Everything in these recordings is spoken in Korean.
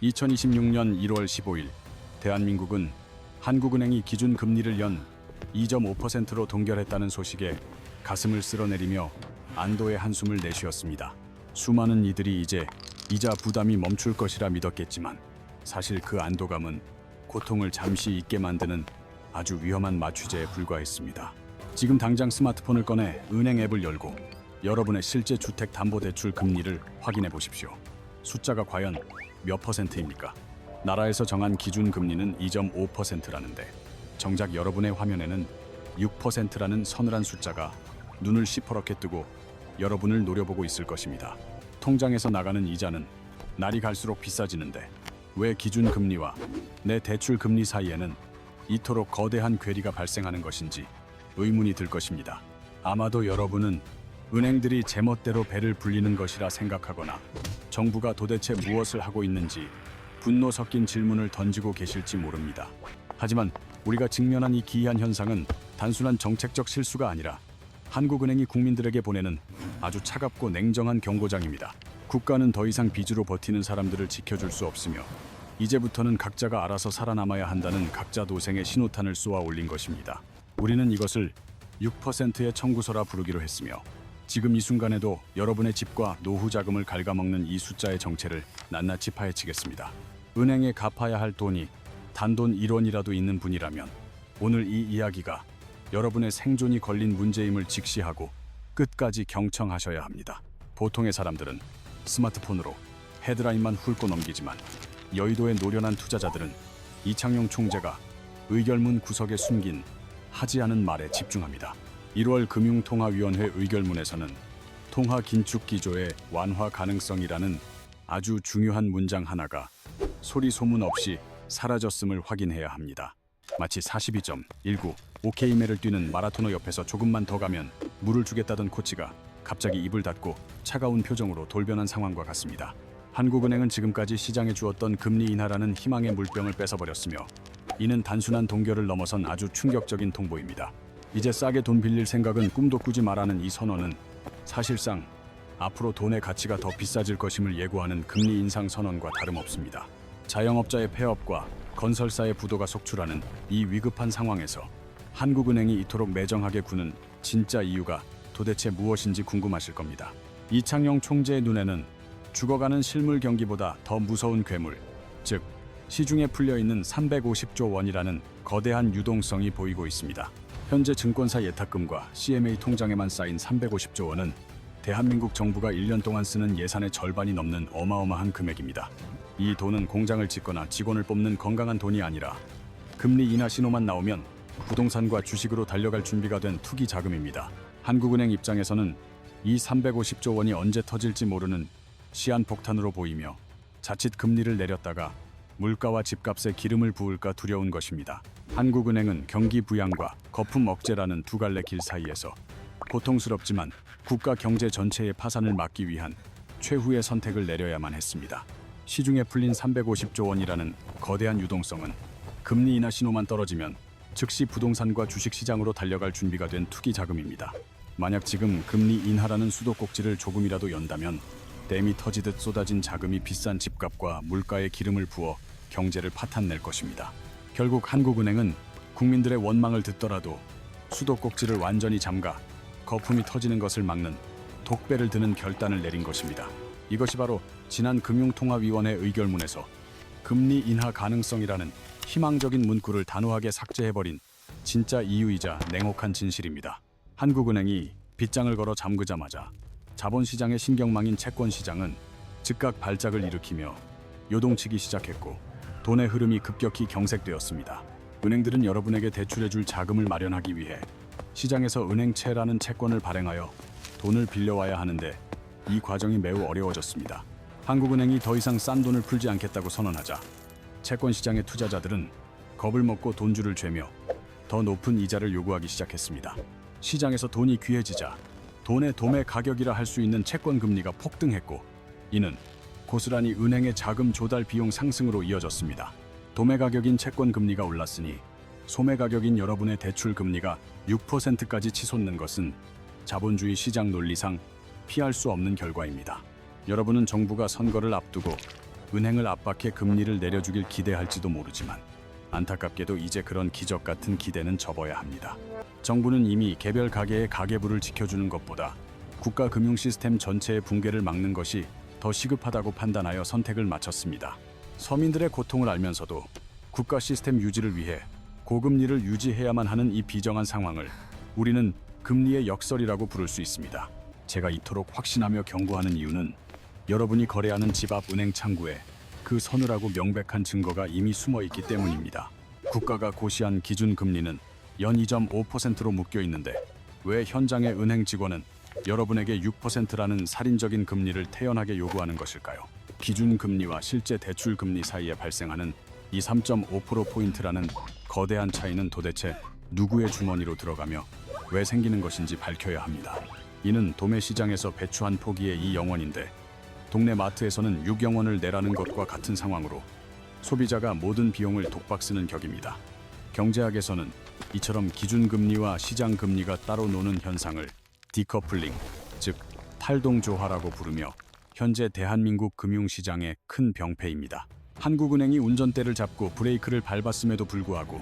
2026년 1월 15일 대한민국은 한국은행이 기준금리를 연 2.5%로 동결했다는 소식에 가슴을 쓸어내리며 안도의 한숨을 내쉬었습니다. 수많은 이들이 이제 이자 부담이 멈출 것이라 믿었겠지만 사실 그 안도감은 고통을 잠시 잊게 만드는 아주 위험한 마취제에 불과했습니다. 지금 당장 스마트폰을 꺼내 은행 앱을 열고 여러분의 실제 주택담보대출 금리를 확인해 보십시오. 숫자가 과연 몇 %입니까? 나라에서 정한 기준금리는 2.5%라는데 정작 여러분의 화면에는 6%라는 서늘한 숫자가 눈을 시퍼렇게 뜨고 여러분을 노려보고 있을 것입니다. 통장에서 나가는 이자는 날이 갈수록 비싸지는데 왜 기준금리와 내 대출금리 사이에는 이토록 거대한 괴리가 발생하는 것인지 의문이 들 것입니다. 아마도 여러분은 은행들이 제멋대로 배를 불리는 것이라 생각하거나 정부가 도대체 무엇을 하고 있는지 분노 섞인 질문을 던지고 계실지 모릅니다. 하지만 우리가 직면한 이 기이한 현상은 단순한 정책적 실수가 아니라 한국은행이 국민들에게 보내는 아주 차갑고 냉정한 경고장입니다. 국가는 더 이상 빚으로 버티는 사람들을 지켜줄 수 없으며 이제부터는 각자가 알아서 살아남아야 한다는 각자 도생의 신호탄을 쏘아 올린 것입니다. 우리는 이것을 6%의 청구서라 부르기로 했으며 지금 이 순간에도 여러분의 집과 노후 자금을 갉아먹는 이 숫자의 정체를 낱낱이 파헤치겠습니다. 은행에 갚아야 할 돈이 단돈 1원이라도 있는 분이라면 오늘 이 이야기가 여러분의 생존이 걸린 문제임을 직시하고 끝까지 경청하셔야 합니다. 보통의 사람들은 스마트폰으로 헤드라인만 훑고 넘기지만 여의도의 노련한 투자자들은 이창용 총재가 의결문 구석에 숨긴 하지 않은 말에 집중합니다. 1월 금융통화위원회 의결문에서는 통화 긴축 기조의 완화 가능성이라는 아주 중요한 문장 하나가 소리 소문 없이 사라졌음을 확인해야 합니다. 마치 42.19 OK매를 뛰는 마라토너 옆에서 조금만 더 가면 물을 주겠다던 코치가 갑자기 입을 닫고 차가운 표정으로 돌변한 상황과 같습니다. 한국은행은 지금까지 시장에 주었던 금리 인하라는 희망의 물병을 뺏어버렸으며 이는 단순한 동결을 넘어선 아주 충격적인 통보입니다. 이제 싸게 돈 빌릴 생각은 꿈도 꾸지 말라는 이 선언은 사실상 앞으로 돈의 가치가 더 비싸질 것임을 예고하는 금리 인상 선언과 다름없습니다. 자영업자의 폐업과 건설사의 부도가 속출하는 이 위급한 상황에서 한국은행이 이토록 매정하게 구는 진짜 이유가 도대체 무엇인지 궁금하실 겁니다. 이창용 총재의 눈에는 죽어가는 실물 경기보다 더 무서운 괴물, 즉 시중에 풀려있는 350조 원이라는 거대한 유동성이 보이고 있습니다. 현재 증권사 예탁금과 CMA 통장에만 쌓인 350조 원은 대한민국 정부가 1년 동안 쓰는 예산의 절반이 넘는 어마어마한 금액입니다. 이 돈은 공장을 짓거나 직원을 뽑는 건강한 돈이 아니라 금리 인하 신호만 나오면 부동산과 주식으로 달려갈 준비가 된 투기 자금입니다. 한국은행 입장에서는 이 350조 원이 언제 터질지 모르는 시한폭탄으로 보이며 자칫 금리를 내렸다가 물가와 집값에 기름을 부을까 두려운 것입니다. 한국은행은 경기 부양과 거품 억제라는 두 갈래 길 사이에서 고통스럽지만 국가 경제 전체의 파산을 막기 위한 최후의 선택을 내려야만 했습니다. 시중에 풀린 350조 원이라는 거대한 유동성은 금리 인하 신호만 떨어지면 즉시 부동산과 주식시장으로 달려갈 준비가 된 투기 자금입니다. 만약 지금 금리 인하라는 수도꼭지를 조금이라도 연다면 댐이 터지듯 쏟아진 자금이 비싼 집값과 물가에 기름을 부어 경제를 파탄낼 것입니다. 결국 한국은행은 국민들의 원망을 듣더라도 수도꼭지를 완전히 잠가 거품이 터지는 것을 막는 독배를 드는 결단을 내린 것입니다. 이것이 바로 지난 금융통화위원회 의결문에서 금리 인하 가능성이라는 희망적인 문구를 단호하게 삭제해버린 진짜 이유이자 냉혹한 진실입니다. 한국은행이 빗장을 걸어 잠그자마자 자본시장의 신경망인 채권시장은 즉각 발작을 일으키며 요동치기 시작했고 돈의 흐름이 급격히 경색되었습니다. 은행들은 여러분에게 대출해줄 자금을 마련하기 위해 시장에서 은행채라는 채권을 발행하여 돈을 빌려와야 하는데 이 과정이 매우 어려워졌습니다. 한국은행이 더 이상 싼 돈을 풀지 않겠다고 선언하자 채권시장의 투자자들은 겁을 먹고 돈줄을 죄며 더 높은 이자를 요구하기 시작했습니다. 시장에서 돈이 귀해지자 돈의 도매 가격이라 할 수 있는 채권 금리가 폭등했고 이는 고스란히 은행의 자금 조달 비용 상승으로 이어졌습니다. 도매 가격인 채권 금리가 올랐으니 소매 가격인 여러분의 대출 금리가 6%까지 치솟는 것은 자본주의 시장 논리상 피할 수 없는 결과입니다. 여러분은 정부가 선거를 앞두고 은행을 압박해 금리를 내려주길 기대할지도 모르지만 안타깝게도 이제 그런 기적 같은 기대는 접어야 합니다. 정부는 이미 개별 가게의 가계부를 지켜주는 것보다 국가 금융 시스템 전체의 붕괴를 막는 것이 더 시급하다고 판단하여 선택을 마쳤습니다. 서민들의 고통을 알면서도 국가 시스템 유지를 위해 고금리를 유지해야만 하는 이 비정한 상황을 우리는 금리의 역설이라고 부를 수 있습니다. 제가 이토록 확신하며 경고하는 이유는 여러분이 거래하는 집 앞 은행 창구에 그 서늘하고 명백한 증거가 이미 숨어 있기 때문입니다. 국가가 고시한 기준 금리는 연 2.5%로 묶여 있는데 왜 현장의 은행 직원은 여러분에게 6%라는 살인적인 금리를 태연하게 요구하는 것일까요? 기준 금리와 실제 대출 금리 사이에 발생하는 이 3.5%포인트라는 거대한 차이는 도대체 누구의 주머니로 들어가며 왜 생기는 것인지 밝혀야 합니다. 이는 도매 시장에서 배추 한 포기의 2영원인데 동네 마트에서는 6영원을 내라는 것과 같은 상황으로 소비자가 모든 비용을 독박 쓰는 격입니다. 경제학에서는 이처럼 기준금리와 시장금리가 따로 노는 현상을 디커플링, 즉 탈동조화라고 부르며 현재 대한민국 금융시장의 큰 병폐입니다. 한국은행이 운전대를 잡고 브레이크를 밟았음에도 불구하고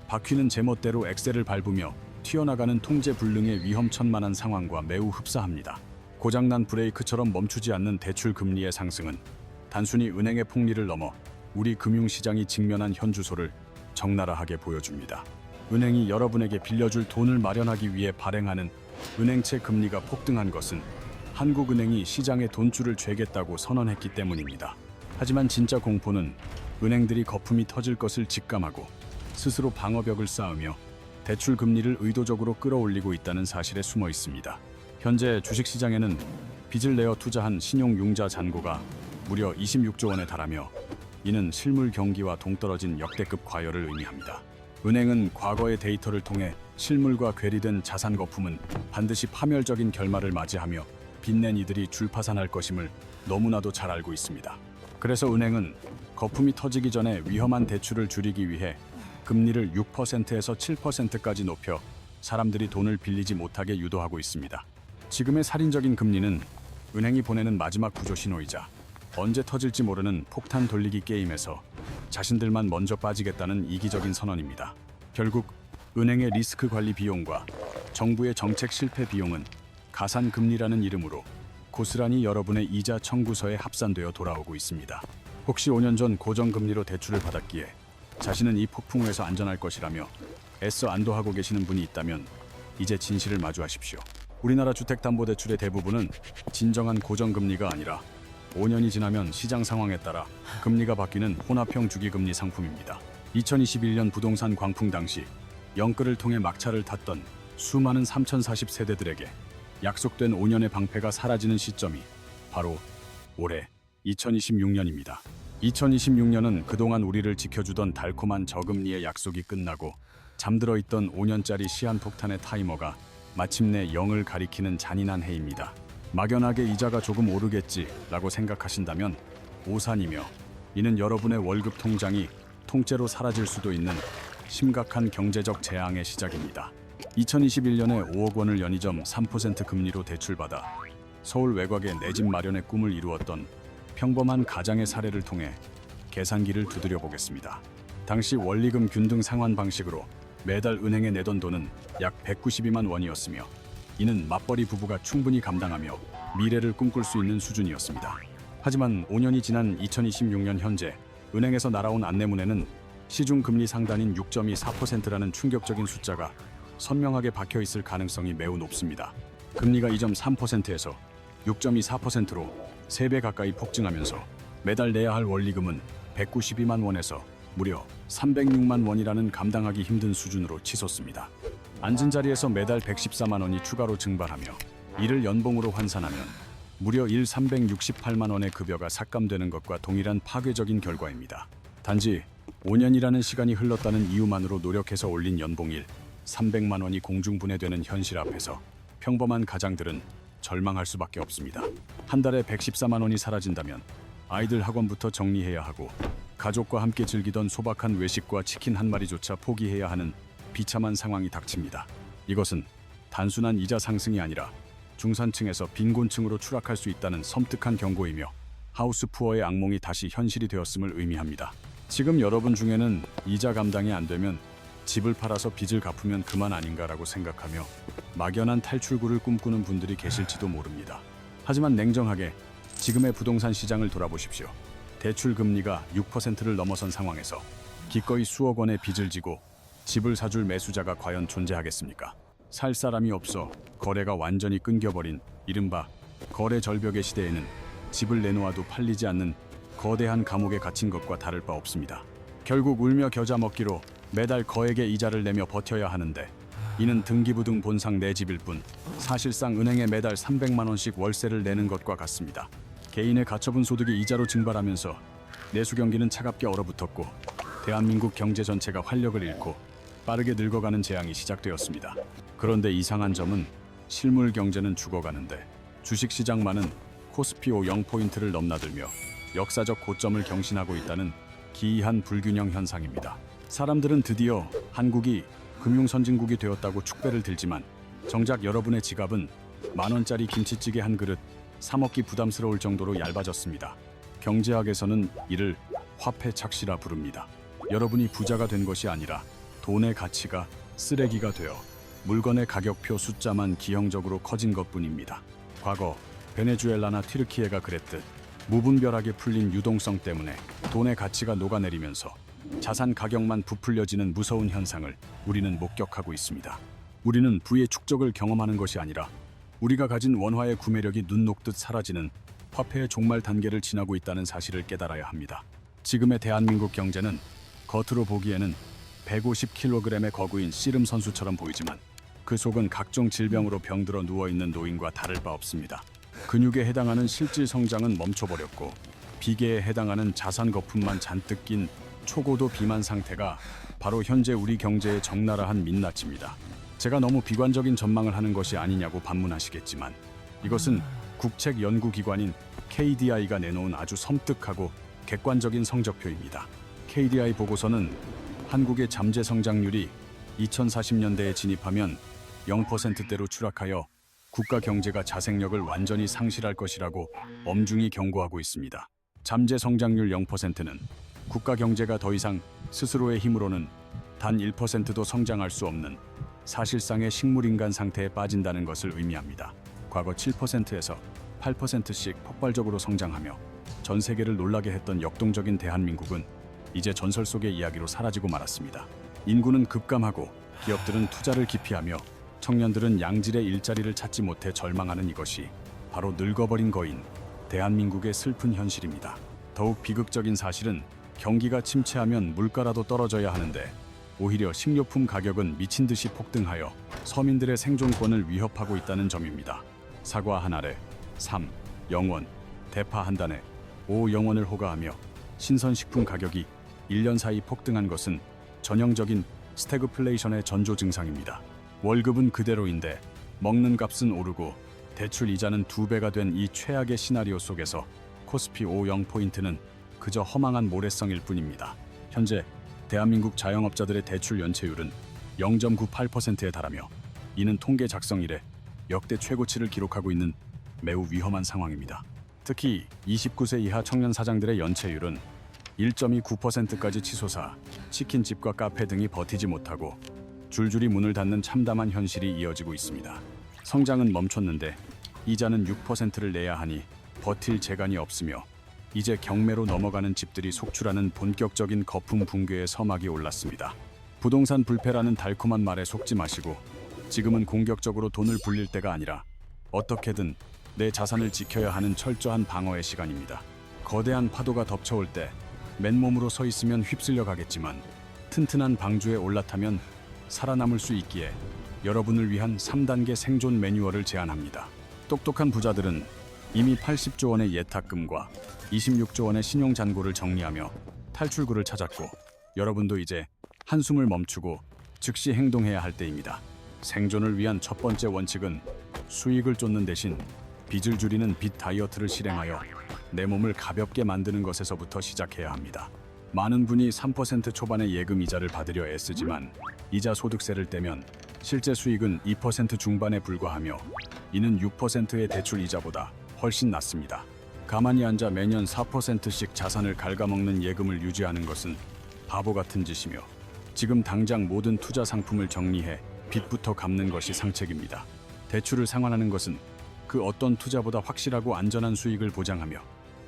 바퀴는 제멋대로 엑셀을 밟으며 튀어나가는 통제불능의 위험천만한 상황과 매우 흡사합니다. 고장난 브레이크처럼 멈추지 않는 대출 금리의 상승은 단순히 은행의 폭리를 넘어 우리 금융시장이 직면한 현주소를 적나라하게 보여줍니다. 은행이 여러분에게 빌려줄 돈을 마련하기 위해 발행하는 은행채 금리가 폭등한 것은 한국은행이 시장에 돈줄을 죄겠다고 선언했기 때문입니다. 하지만 진짜 공포는 은행들이 거품이 터질 것을 직감하고 스스로 방어벽을 쌓으며 대출 금리를 의도적으로 끌어올리고 있다는 사실에 숨어 있습니다. 현재 주식시장에는 빚을 내어 투자한 신용융자 잔고가 무려 26조 원에 달하며 이는 실물 경기와 동떨어진 역대급 과열을 의미합니다. 은행은 과거의 데이터를 통해 실물과 괴리된 자산 거품은 반드시 파멸적인 결말을 맞이하며 빚낸 이들이 줄파산할 것임을 너무나도 잘 알고 있습니다. 그래서 은행은 거품이 터지기 전에 위험한 대출을 줄이기 위해 금리를 6%에서 7%까지 높여 사람들이 돈을 빌리지 못하게 유도하고 있습니다. 지금의 살인적인 금리는 은행이 보내는 마지막 구조 신호이자 언제 터질지 모르는 폭탄 돌리기 게임에서 자신들만 먼저 빠지겠다는 이기적인 선언입니다. 결국 은행의 리스크 관리 비용과 정부의 정책 실패 비용은 가산금리라는 이름으로 고스란히 여러분의 이자 청구서에 합산되어 돌아오고 있습니다. 혹시 5년 전 고정금리로 대출을 받았기에 자신은 이 폭풍우에서 안전할 것이라며 애써 안도하고 계시는 분이 있다면 이제 진실을 마주하십시오. 우리나라 주택담보대출의 대부분은 진정한 고정금리가 아니라 5년이 지나면 시장 상황에 따라 금리가 바뀌는 혼합형 주기금리 상품입니다. 2021년 부동산 광풍 당시 영끌을 통해 막차를 탔던 수많은 3040세대들에게 약속된 5년의 방패가 사라지는 시점이 바로 올해 2026년입니다. 2026년은 그동안 우리를 지켜주던 달콤한 저금리의 약속이 끝나고 잠들어 있던 5년짜리 시한폭탄의 타이머가 마침내 0을 가리키는 잔인한 해입니다. 막연하게 이자가 조금 오르겠지라고 생각하신다면 오산이며 이는 여러분의 월급 통장이 통째로 사라질 수도 있는 심각한 경제적 재앙의 시작입니다. 2021년에 5억 원을 연이점 3% 금리로 대출받아 서울 외곽에 내 집 마련의 꿈을 이루었던 평범한 가장의 사례를 통해 계산기를 두드려 보겠습니다. 당시 원리금 균등 상환 방식으로 매달 은행에 내던 돈은 약 192만 원이었으며 이는 맞벌이 부부가 충분히 감당하며 미래를 꿈꿀 수 있는 수준이었습니다. 하지만 5년이 지난 2026년 현재 은행에서 날아온 안내문에는 시중금리 상단인 6.24%라는 충격적인 숫자가 선명하게 박혀 있을 가능성이 매우 높습니다. 금리가 2.3%에서 6.24%로 3배 가까이 폭증하면서 매달 내야 할 원리금은 192만 원에서 무려 306만 원이라는 감당하기 힘든 수준으로 치솟습니다. 앉은 자리에서 매달 114만 원이 추가로 증발하며 이를 연봉으로 환산하면 무려 368만 원의 급여가 삭감되는 것과 동일한 파괴적인 결과입니다. 단지 5년이라는 시간이 흘렀다는 이유만으로 노력해서 올린 연봉 300만 원이 공중분해되는 현실 앞에서 평범한 가장들은 절망할 수밖에 없습니다. 한 달에 114만 원이 사라진다면 아이들 학원부터 정리해야 하고 가족과 함께 즐기던 소박한 외식과 치킨 한 마리조차 포기해야 하는 비참한 상황이 닥칩니다. 이것은 단순한 이자 상승이 아니라 중산층에서 빈곤층으로 추락할 수 있다는 섬뜩한 경고이며 하우스 푸어의 악몽이 다시 현실이 되었음을 의미합니다. 지금 여러분 중에는 이자 감당이 안 되면 집을 팔아서 빚을 갚으면 그만 아닌가라고 생각하며 막연한 탈출구를 꿈꾸는 분들이 계실지도 모릅니다. 하지만 냉정하게 지금의 부동산 시장을 돌아보십시오. 대출 금리가 6%를 넘어선 상황에서 기꺼이 수억 원의 빚을 지고 집을 사줄 매수자가 과연 존재하겠습니까? 살 사람이 없어 거래가 완전히 끊겨버린 이른바 거래 절벽의 시대에는 집을 내놓아도 팔리지 않는 거대한 감옥에 갇힌 것과 다를 바 없습니다. 결국 울며 겨자 먹기로 매달 거액의 이자를 내며 버텨야 하는데 이는 등기부등 본상 내 집일 뿐 사실상 은행에 매달 300만 원씩 월세를 내는 것과 같습니다. 개인의 가처분 소득이 이자로 증발하면서 내수 경기는 차갑게 얼어붙었고 대한민국 경제 전체가 활력을 잃고 빠르게 늙어가는 재앙이 시작되었습니다. 그런데 이상한 점은 실물 경제는 죽어가는데 주식시장만은 코스피 5 0포인트를 넘나들며 역사적 고점을 경신하고 있다는 기이한 불균형 현상입니다. 사람들은 드디어 한국이 금융선진국이 되었다고 축배를 들지만 정작 여러분의 지갑은 만원짜리 김치찌개 한 그릇 사 먹기 부담스러울 정도로 얇아졌습니다. 경제학에서는 이를 화폐 착시라 부릅니다. 여러분이 부자가 된 것이 아니라 돈의 가치가 쓰레기가 되어 물건의 가격표 숫자만 기형적으로 커진 것뿐입니다. 과거 베네수엘라나 튀르키예가 그랬듯 무분별하게 풀린 유동성 때문에 돈의 가치가 녹아내리면서 자산 가격만 부풀려지는 무서운 현상을 우리는 목격하고 있습니다. 우리는 부의 축적을 경험하는 것이 아니라 우리가 가진 원화의 구매력이 눈 녹듯 사라지는 화폐의 종말 단계를 지나고 있다는 사실을 깨달아야 합니다. 지금의 대한민국 경제는 겉으로 보기에는 150kg의 거구인 씨름 선수처럼 보이지만 그 속은 각종 질병으로 병들어 누워있는 노인과 다를 바 없습니다. 근육에 해당하는 실질 성장은 멈춰버렸고 비계에 해당하는 자산 거품만 잔뜩 낀 초고도 비만 상태가 바로 현재 우리 경제의 적나라한 민낯입니다. 제가 너무 비관적인 전망을 하는 것이 아니냐고 반문하시겠지만 이것은 국책 연구기관인 KDI가 내놓은 아주 섬뜩하고 객관적인 성적표입니다. KDI 보고서는 한국의 잠재 성장률이 2040년대에 진입하면 0%대로 추락하여 국가 경제가 자생력을 완전히 상실할 것이라고 엄중히 경고하고 있습니다. 잠재 성장률 0%는 국가 경제가 더 이상 스스로의 힘으로는 단 1%도 성장할 수 없는 사실상의 식물인간 상태에 빠진다는 것을 의미합니다. 과거 7%에서 8%씩 폭발적으로 성장하며 전 세계를 놀라게 했던 역동적인 대한민국은 이제 전설 속의 이야기로 사라지고 말았습니다. 인구는 급감하고 기업들은 투자를 기피하며 청년들은 양질의 일자리를 찾지 못해 절망하는 이것이 바로 늙어버린 거인 대한민국의 슬픈 현실입니다. 더욱 비극적인 사실은 경기가 침체하면 물가라도 떨어져야 하는데 오히려 식료품 가격은 미친 듯이 폭등하여 서민들의 생존권을 위협하고 있다는 점입니다. 사과 한 알에 3 영원, 대파 한 단에 5 영원을 호가하며 신선식품 가격이 1년 사이 폭등한 것은 전형적인 스태그플레이션의 전조 증상입니다. 월급은 그대로인데 먹는 값은 오르고 대출 이자는 2배가 된 이 최악의 시나리오 속에서 코스피 5 0포인트는 그저 허망한 모래성일 뿐입니다. 현재 대한민국 자영업자들의 대출 연체율은 0.98%에 달하며 이는 통계 작성 이래 역대 최고치를 기록하고 있는 매우 위험한 상황입니다. 특히 29세 이하 청년 사장들의 연체율은 1.29%까지 치솟아 치킨집과 카페 등이 버티지 못하고 줄줄이 문을 닫는 참담한 현실이 이어지고 있습니다. 성장은 멈췄는데 이자는 6%를 내야 하니 버틸 재간이 없으며 이제 경매로 넘어가는 집들이 속출하는 본격적인 거품 붕괴의 서막이 올랐습니다. 부동산 불패라는 달콤한 말에 속지 마시고 지금은 공격적으로 돈을 불릴 때가 아니라 어떻게든 내 자산을 지켜야 하는 철저한 방어의 시간입니다. 거대한 파도가 덮쳐올 때 맨몸으로 서 있으면 휩쓸려 가겠지만 튼튼한 방주에 올라타면 살아남을 수 있기에 여러분을 위한 3단계 생존 매뉴얼을 제안합니다. 똑똑한 부자들은 이미 80조 원의 예탁금과 26조 원의 신용잔고를 정리하며 탈출구를 찾았고 여러분도 이제 한숨을 멈추고 즉시 행동해야 할 때입니다. 생존을 위한 첫 번째 원칙은 수익을 쫓는 대신 빚을 줄이는 빚 다이어트를 실행하여 내 몸을 가볍게 만드는 것에서부터 시작해야 합니다. 많은 분이 3% 초반의 예금 이자를 받으려 애쓰지만 이자 소득세를 떼면 실제 수익은 2% 중반에 불과하며 이는 6%의 대출 이자보다 훨씬 낮습니다. 가만히 앉아 매년 4%씩 자산을 갉아먹는 예금을 유지하는 것은 바보 같은 짓이며 지금 당장 모든 투자 상품을 정리해 빚부터 갚는 것이 상책입니다. 대출을 상환하는 것은 그 어떤 투자보다 확실하고 안전한 수익을 보장하며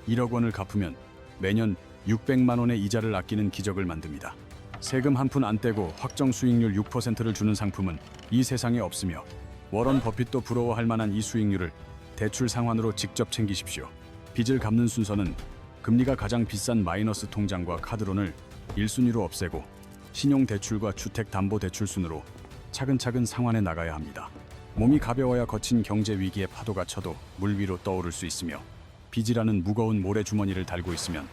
1억 원을 갚으면 매년 600만 원의 이자를 아끼는 기적을 만듭니다. 세금 한 푼 안 떼고 확정 수익률 6%를 주는 상품은 이 세상에 없으며 워런 버핏도 부러워할 만한 이 수익률을 대출 상환으로 직접 챙기십시오. 빚을 갚는 순서는 금리가 가장 비싼 마이너스 통장과 카드론을 1순위로 없애고 신용대출과 주택담보대출 순으로 차근차근 상환해 나가야 합니다. 몸이 가벼워야 거친 경제 위기의 파도가 쳐도 물 위로 떠오를 수 있으며 빚이라는 무거운 모래주머니를 달고 있으면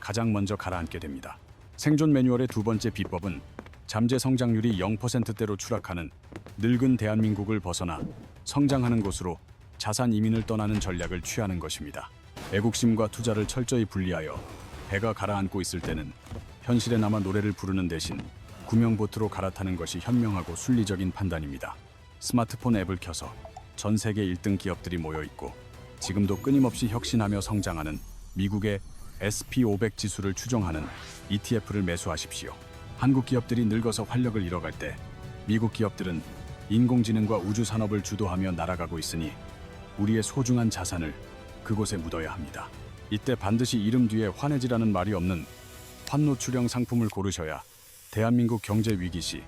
가장 먼저 가라앉게 됩니다. 생존 매뉴얼의 두 번째 비법은 잠재 성장률이 0%대로 추락하는 늙은 대한민국을 벗어나 성장하는 곳으로 자산 이민을 떠나는 전략을 취하는 것입니다. 애국심과 투자를 철저히 분리하여 배가 가라앉고 있을 때는 현실에 남아 노래를 부르는 대신 구명보트로 갈아타는 것이 현명하고 순리적인 판단입니다. 스마트폰 앱을 켜서 전 세계 1등 기업들이 모여 있고 지금도 끊임없이 혁신하며 성장하는 미국의 SP500 지수를 추종하는 ETF를 매수하십시오. 한국 기업들이 늙어서 활력을 잃어갈 때 미국 기업들은 인공지능과 우주 산업을 주도하며 날아가고 있으니 우리의 소중한 자산을 그곳에 묻어야 합니다. 이때 반드시 이름 뒤에 환해지라는 말이 없는 환노출형 상품을 고르셔야 대한민국 경제 위기 시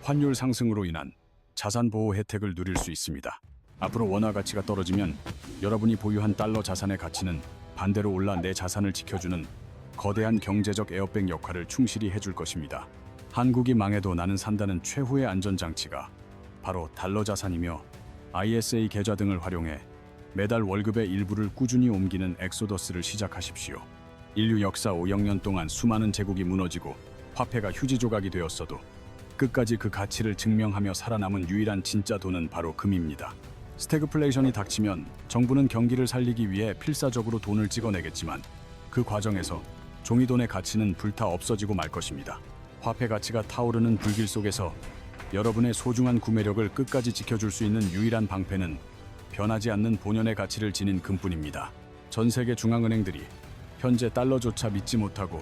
환율 상승으로 인한 자산 보호 혜택을 누릴 수 있습니다. 앞으로 원화 가치가 떨어지면 여러분이 보유한 달러 자산의 가치는 반대로 올라 내 자산을 지켜주는 거대한 경제적 에어백 역할을 충실히 해줄 것입니다. 한국이 망해도 나는 산다는 최후의 안전장치가 바로 달러 자산이며 ISA 계좌 등을 활용해 매달 월급의 일부를 꾸준히 옮기는 엑소더스를 시작하십시오. 인류 역사 5억 년 동안 수많은 제국이 무너지고 화폐가 휴지 조각이 되었어도 끝까지 그 가치를 증명하며 살아남은 유일한 진짜 돈은 바로 금입니다. 스태그플레이션이 닥치면 정부는 경기를 살리기 위해 필사적으로 돈을 찍어내겠지만 그 과정에서 종이돈의 가치는 불타 없어지고 말 것입니다. 화폐 가치가 타오르는 불길 속에서 여러분의 소중한 구매력을 끝까지 지켜줄 수 있는 유일한 방패는 변하지 않는 본연의 가치를 지닌 금뿐입니다. 전 세계 중앙은행들이 현재 달러조차 믿지 못하고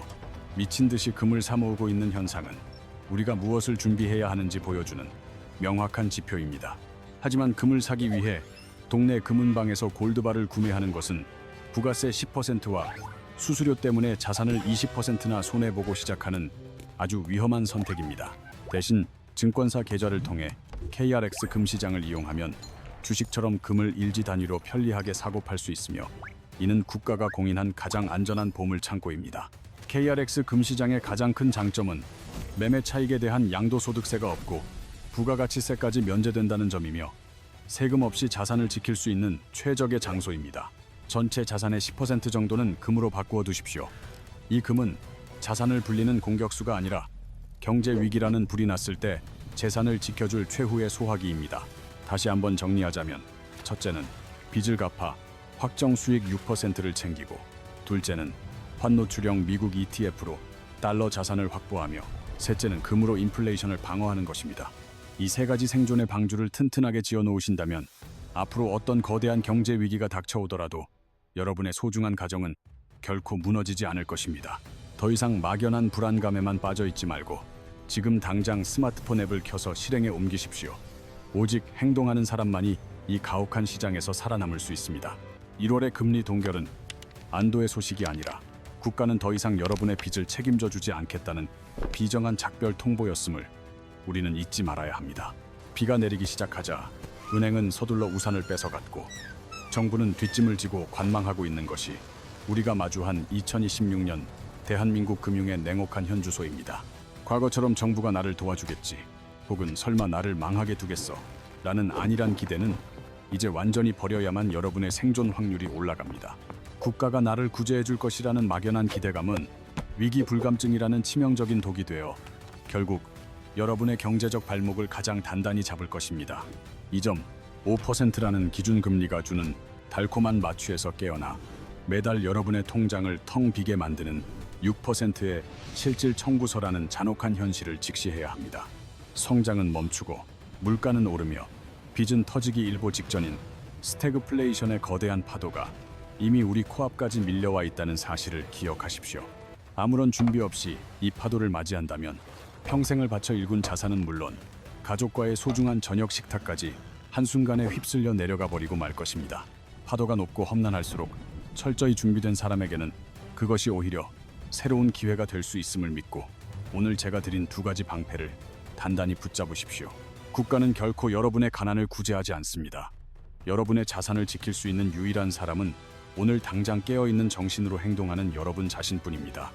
미친 듯이 금을 사모으고 있는 현상은 우리가 무엇을 준비해야 하는지 보여주는 명확한 지표입니다. 하지만 금을 사기 위해 동네 금은방에서 골드바를 구매하는 것은 부가세 10%와 수수료 때문에 자산을 20%나 손해보고 시작하는 아주 위험한 선택입니다. 대신 증권사 계좌를 통해 KRX 금시장을 이용하면 주식처럼 금을 일지 단위로 편리하게 사고 팔 수 있으며 이는 국가가 공인한 가장 안전한 보물 창고입니다. KRX 금시장의 가장 큰 장점은 매매 차익에 대한 양도소득세가 없고 부가가치세까지 면제된다는 점이며 세금 없이 자산을 지킬 수 있는 최적의 장소입니다. 전체 자산의 10% 정도는 금으로 바꾸어 두십시오. 이 금은 자산을 불리는 공격수가 아니라 경제 위기라는 불이 났을 때 재산을 지켜줄 최후의 소화기입니다. 다시 한번 정리하자면 첫째는 빚을 갚아 확정 수익 6%를 챙기고 둘째는 환노출형 미국 ETF로 달러 자산을 확보하며 셋째는 금으로 인플레이션을 방어하는 것입니다. 이 세 가지 생존의 방주를 튼튼하게 지어 놓으신다면 앞으로 어떤 거대한 경제 위기가 닥쳐오더라도 여러분의 소중한 가정은 결코 무너지지 않을 것입니다. 더 이상 막연한 불안감에만 빠져 있지 말고 지금 당장 스마트폰 앱을 켜서 실행에 옮기십시오. 오직 행동하는 사람만이 이 가혹한 시장에서 살아남을 수 있습니다. 1월의 금리 동결은 안도의 소식이 아니라 국가는 더 이상 여러분의 빚을 책임져 주지 않겠다는 비정한 작별 통보였음을 우리는 잊지 말아야 합니다. 비가 내리기 시작하자 은행은 서둘러 우산을 뺏어갔고 정부는 뒷짐을 지고 관망하고 있는 것이 우리가 마주한 2026년 대한민국 금융의 냉혹한 현주소입니다. 과거처럼 정부가 나를 도와주겠지 혹은 설마 나를 망하게 두겠어 라는 안일한 기대는 이제 완전히 버려야만 여러분의 생존 확률이 올라갑니다. 국가가 나를 구제해 줄 것이라는 막연한 기대감은 위기 불감증이라는 치명적인 독이 되어 결국 여러분의 경제적 발목을 가장 단단히 잡을 것입니다. 이 점 5%라는 기준금리가 주는 달콤한 마취에서 깨어나 매달 여러분의 통장을 텅 비게 만드는 6%의 실질 청구서라는 잔혹한 현실을 직시해야 합니다. 성장은 멈추고 물가는 오르며 빚은 터지기 일보 직전인 스태그플레이션의 거대한 파도가 이미 우리 코앞까지 밀려와 있다는 사실을 기억하십시오. 아무런 준비 없이 이 파도를 맞이한다면 평생을 바쳐 일군 자산은 물론 가족과의 소중한 저녁 식탁까지 한순간에 휩쓸려 내려가 버리고 말 것입니다. 파도가 높고 험난할수록 철저히 준비된 사람에게는 그것이 오히려 새로운 기회가 될 수 있음을 믿고 오늘 제가 드린 두 가지 방패를 단단히 붙잡으십시오. 국가는 결코 여러분의 가난을 구제하지 않습니다. 여러분의 자산을 지킬 수 있는 유일한 사람은 오늘 당장 깨어있는 정신으로 행동하는 여러분 자신뿐입니다.